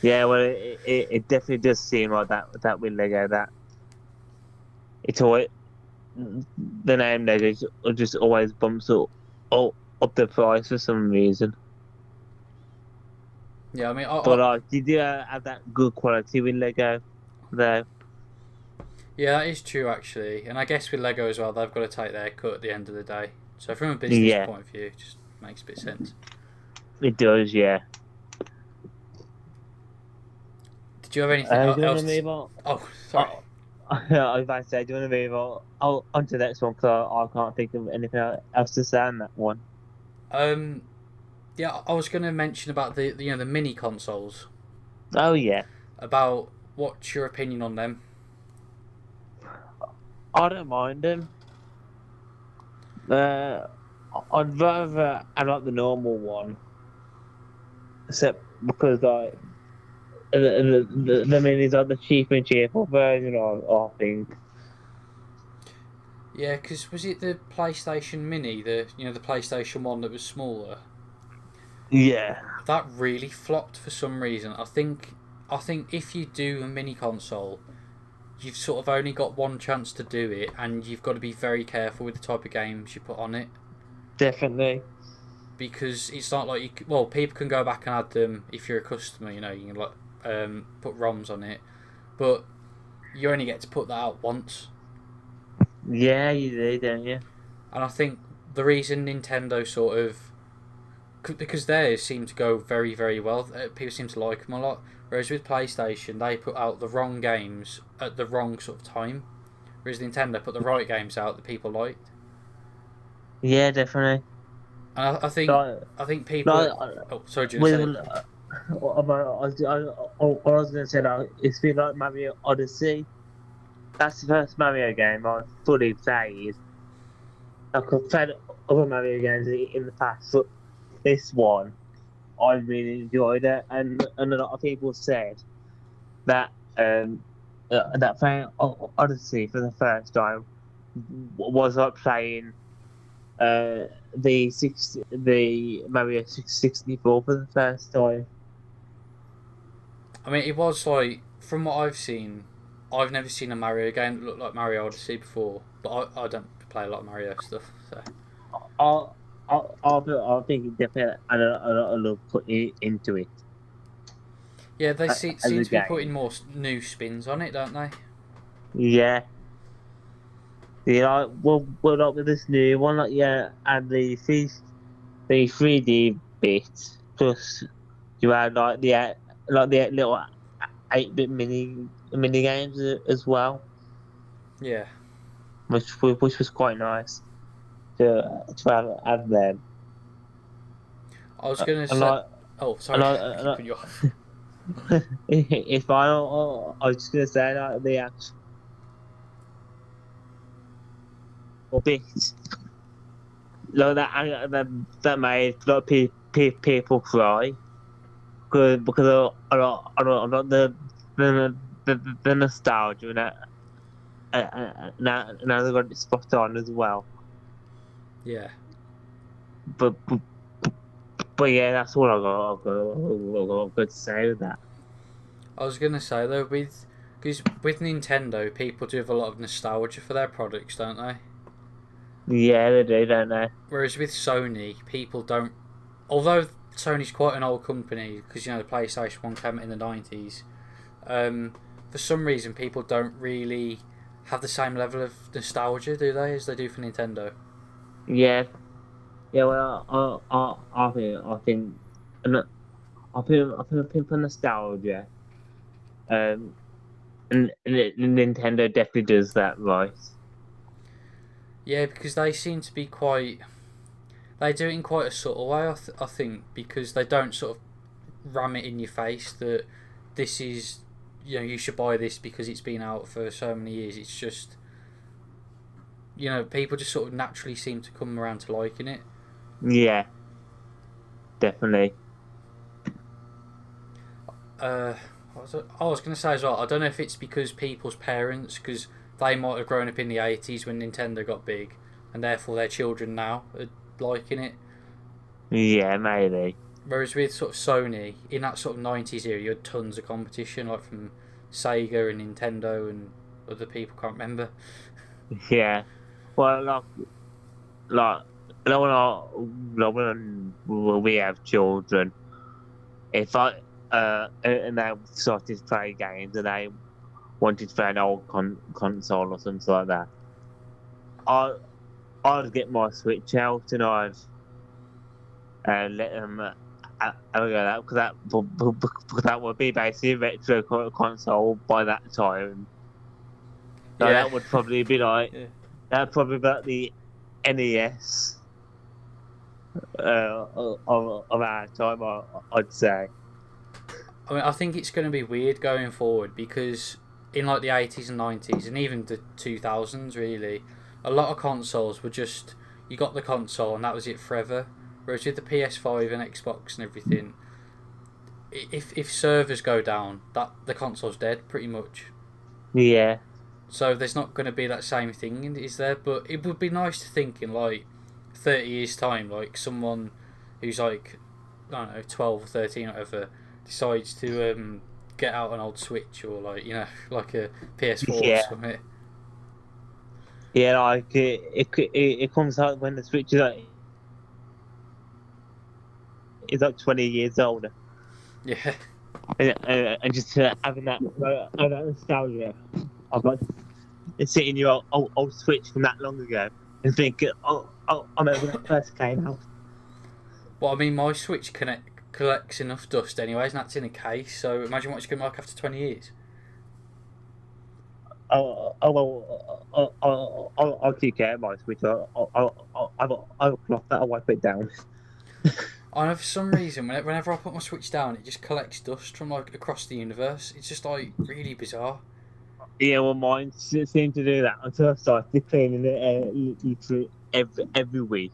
yeah. Well, it definitely does seem like that with Lego that it's always the name Lego just always bumps up the price for some reason. Yeah, I mean, But did you have that good quality with Lego though? yeah, that is true actually, and I guess with Lego as well, they've got to take their cut at the end of the day. So from a business Yeah, point of view, it just makes a bit of sense. it does. Yeah. Did you have anything Do you want else? to move on? Oh, sorry. Oh, I was about to say, do you want to move on to the next one? Because I can't think of anything else to say on that one. Um, yeah, I was going to mention about the mini consoles. Oh yeah, About what's your opinion on them? I don't mind them. Uh, I'd rather I like the normal one, except because like the minis are the cheap and cheerful version. I think. Yeah, because was it the PlayStation Mini, the PlayStation One that was smaller? Yeah. That really flopped for some reason. I think if you do a mini console, you've sort of only got one chance to do it, and you've got to be very careful with the type of games you put on it Definitely. because it's not like well, people can go back and add them if you're a customer. You can like put ROMs on it, but you only get to put that out once. Yeah, you do, don't you? And I think the reason Nintendo sort of because theirs seem to go very very well. People seem to like them a lot. Whereas with PlayStation, they put out the wrong games at the wrong sort of time. Whereas Nintendo put the right games out that people liked. Yeah, definitely. And Like, I think people. like Oh, sorry, June, with say it. I was gonna say that it's been like Mario Odyssey. That's the first Mario game I fully played. I've played other Mario games in the past, but this one I really enjoyed it, and a lot of people said that that playing Odyssey for the first time was like playing the Mario 64 for the first time. I mean, it was like from what I've seen, I've never seen a Mario game that looked like Mario Odyssey before. But I don't play a lot of Mario stuff, so. I I think definitely a lot of love put into it Yeah, they as seem a to be putting game. more new spins on it, don't they? Yeah. Yeah, well, like with this new one, like yeah, and the 3D bit plus you had like the little 8-bit mini games as well, Yeah. which was quite nice to have them. I was gonna And say. like Oh, and sorry, like, I keep putting you off. if I was just gonna say like the actual bit like that made a lot of people cry because of the nostalgia and that. Now they've got it spot on as well. Yeah. But but yeah, that's all I've got to say with that. I was gonna say though, because with Nintendo, people do have a lot of nostalgia for their products, don't they? Yeah, they do, don't they? Whereas with Sony, people don't. Although Sony's quite an old company because the PlayStation 1 came out in the 90s. For some reason, people don't really have the same level of nostalgia, do they, as they do for Nintendo? Yeah, yeah. Well, I think, and I think for nostalgia, um, and Nintendo definitely does that right. Yeah, because they seem to be quite. They do it in quite a subtle way, I think, because they don't sort of ram it in your face that this is, you should buy this because it's been out for so many years. It's just, people just sort of naturally seem to come around to liking it. Yeah, definitely. Uh, I was going to say as well, I don't know if it's because people's parents, because they might have grown up in the 80s when Nintendo got big, and therefore their children now are liking it. Yeah, maybe. Whereas with sort of Sony, in that sort of 90s era, you had tons of competition, like from Sega and Nintendo and other people, can't remember. Yeah. Well, like, like when I, when we have children, if I and they started to play games and they wanted to play an old console or something like that, I I'd get my Switch out and I'd let them have a go at that because that would be basically a retro console by that time. So Yeah. that would probably be like Yeah. that probably about the NES of our time, I'd say. I mean, I think it's going to be weird going forward because in like the 80s and 90s and even the 2000s, really, a lot of consoles were just you got the console and that was it forever. Whereas with the PS5 and Xbox and everything, if servers go down, that the console's dead pretty much. Yeah, So there's not going to be that same thing, is there? But it would be nice to think in like 30 years' time, like someone who's like, I don't know, 12 or 13 or whatever, decides to get out an old Switch or like, like a PS4 or yeah, something. yeah. Like it comes out when the Switch is like 20 years older, Yeah. and just having that nostalgia. I've got sitting your old Switch from that long ago and think, I remember when it first came out. Well, I mean, my Switch collects enough dust anyways, and that's in a case, so imagine what it's going to be like after 20 years. I'll take care of my Switch. I'll cloth that. I'll wipe it down. I know for some reason, whenever I put my Switch down, it just collects dust from like across the universe. It's just like really bizarre. Yeah, well, mine seemed to do that until I started cleaning it literally every week.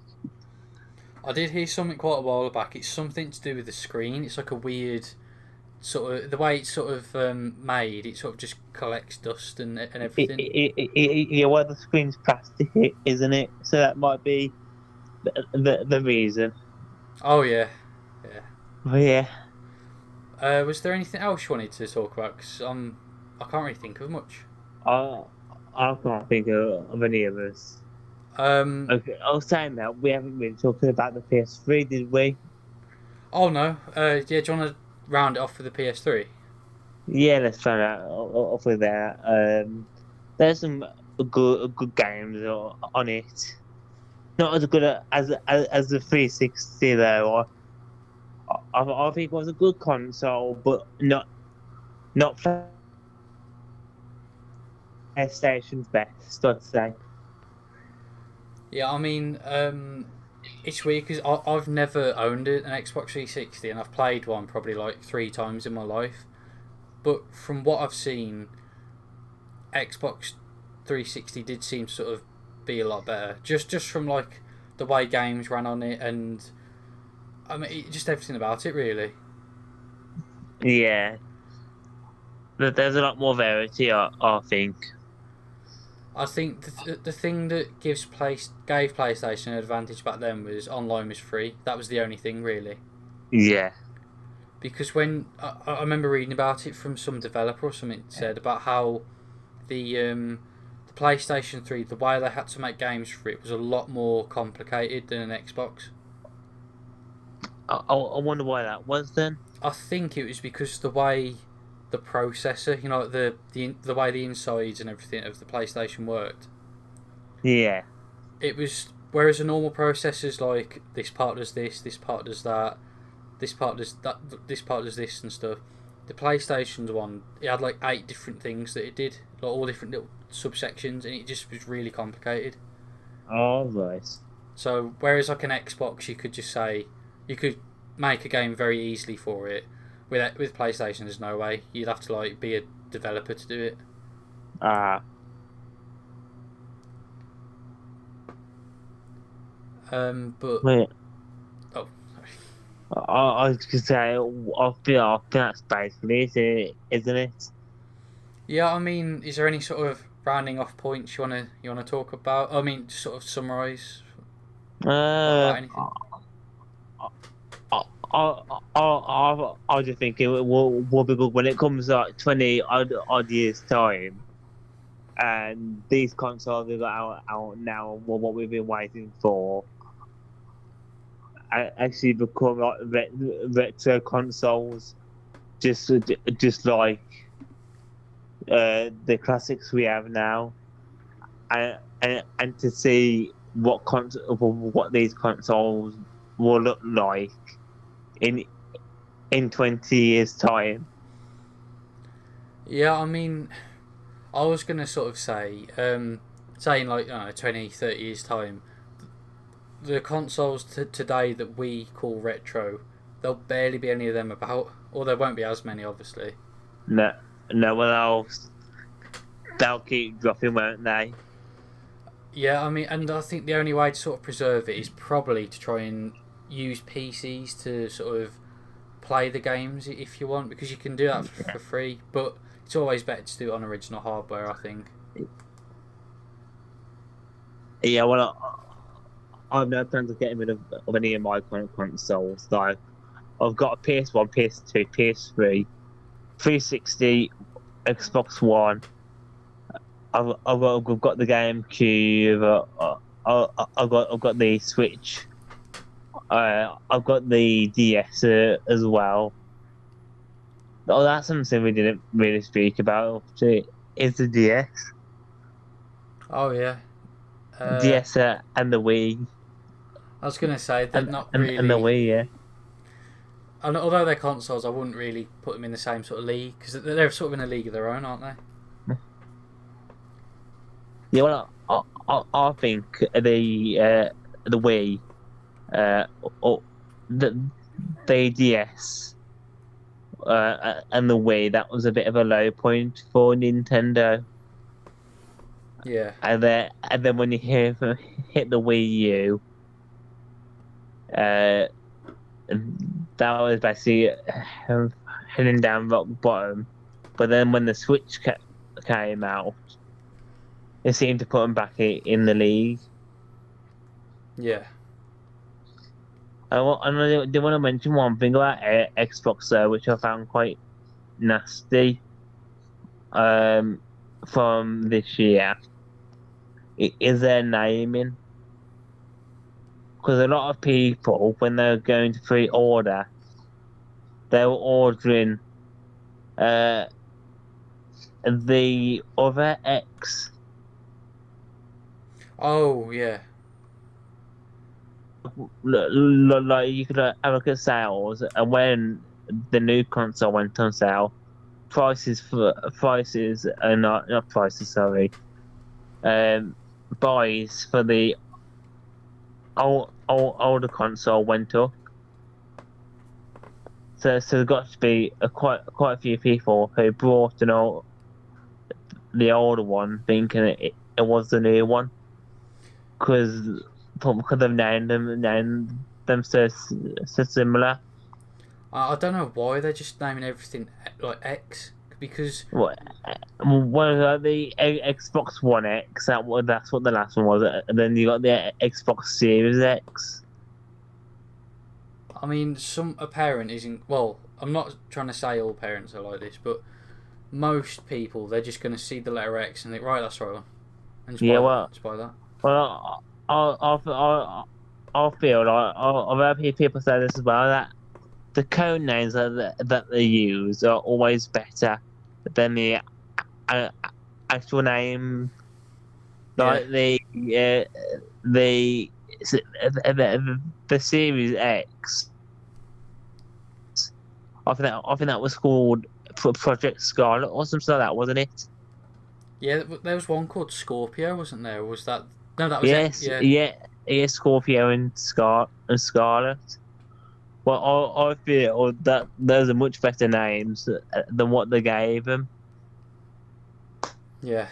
I did hear something quite a while back. It's something to do with the screen. It's like a weird sort of the way it's sort of made. It sort of just collects dust and everything. Yeah, well, the screen's plastic, isn't it? So that might be the reason. Oh yeah, yeah. But yeah, Was there anything else you wanted to talk about? Because I can't really think of much. I I can't think of any of us. Um, Okay, I was saying that we haven't been talking about the PS3, did we? oh no. Yeah. Do you want to round it off with the PS3? Yeah, let's try that off with that. There's some good games on it. Not as good as the 360 though. I think it was a good console, but not PlayStation's best, I'd say. Yeah. I mean, it's weird because I've never owned an Xbox 360 and I've played one probably like 3 times in my life. But from what I've seen, Xbox 360 did seem to sort of be a lot better. Just from like the way games ran on it, and I mean just everything about it really. Yeah, but there's a lot more variety, I think. I think the thing that gave PlayStation an advantage back then was online was free. That was the only thing really. Yeah, Because when I remember reading about it from some developer or something said about how the PlayStation 3, the way they had to make games for it was a lot more complicated than an Xbox. I wonder why that was then. I think it was because the way the processor, like the way the insides and everything of the PlayStation worked. Yeah. It was whereas a normal processor's like this part does this part does that, this part does that, this part does this and stuff. The PlayStation's one, it had like 8 different things that it did, like all different little subsections, and it just was really complicated. Oh, right. So whereas like an Xbox, you could make a game very easily for it. With PlayStation, there's no way. You'd have to like be a developer to do it. Ah. But Wait. oh, sorry. I was gonna say, I think that's basically it, isn't it? Yeah, I mean, is there any sort of rounding off points you wanna talk about? I mean, just sort of summarize about Uh, anything. I just think it will be good when it comes like 20 odd years time, and these consoles have got out now. What we've been waiting for, actually become like retro consoles, just like the classics we have now, and to see what these consoles will look like in 20 years time. Yeah, I mean, I was gonna sort of say, saying like, I don't know, 20, 30 years time, the consoles today that we call retro, there'll barely be any of them about, or there won't be as many, obviously. No, no one else. They'll keep dropping, won't they? Yeah, I mean, and I think the only way to sort of preserve it is probably to try and use PCs to sort of play the games if you want, because you can do that for free. But it's always better to do it on original hardware, I think. Yeah, well, I've no plans of getting rid of any of my current consoles. Like, I've got a PS1, PS2, PS3, 360, Xbox One. I've got the GameCube. I've got the Switch. I've got the DS as well. Oh, that's something we didn't really speak about. Is the DS, Oh yeah. DS and the Wii I was gonna say they're not and the really. Wii, yeah. And although they're consoles, I wouldn't really put them in the same sort of league because they're sort of in a league of their own, aren't they? Yeah, well, I think the Wii, or the DS, and the Wii, that was a bit of a low point for Nintendo. Yeah. And then when you hit the Wii U, that was basically heading down rock bottom. But then when the Switch came out, it seemed to put them back in the league. Yeah. And I do want to mention one thing about Xbox though, which I found quite nasty from this year. It is their naming. Because a lot of people, when they're going to pre-order, they were ordering the other X. Oh yeah. Like you could have a look at sales, and when the new console went on sale, prices are not prices, sorry, buys for the older console went up. So there got to be quite a few people who bought the older one thinking it was the new one, because they've named them so similar. I don't know why they're just naming everything like X because What? The Xbox One X? That's what the last one was. And then you got the Xbox Series X. I mean a parent isn't well. I'm not trying to say all parents are like this, but most people they're just going to see the letter X and think right that's right one, and Yeah, just buy that. well, I feel like I've heard people say this as well, that the code names that they use are always better than the uh, actual name. Yeah, Like the the Series X. I think that was called Project Scarlet or something like that, wasn't it? yeah. There was one called Scorpio, wasn't there? Or was that? No, that was it. Yes, Yeah, yeah, Scorpio and Scarlet. Well, I feel that those are much better names than what they gave them. yeah.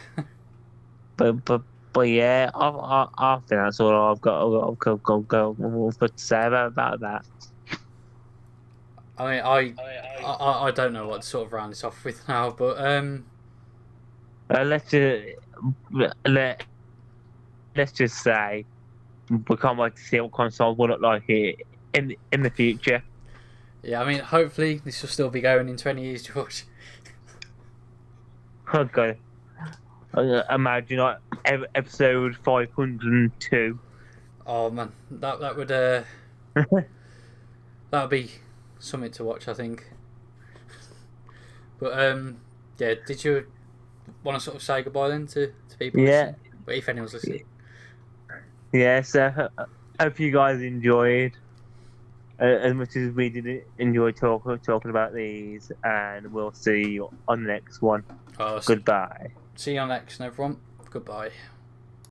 But but yeah, I think that's all I've got to say about that. I mean, I don't know what to sort of round this off with now, but Let's just let's just say we can't wait to see what console will look like here in the future. yeah. I mean, hopefully this will still be going in 20 years, George. Okay, imagine like episode 502. Oh man, that would that would be something to watch, I think. But yeah. Did you want to sort of say goodbye then to people Yeah, listening? But if anyone's listening, yeah. So hope you guys enjoyed as much as we did enjoy talking about these, and we'll see you on the next one. oh, Goodbye. see you on next, everyone. Goodbye.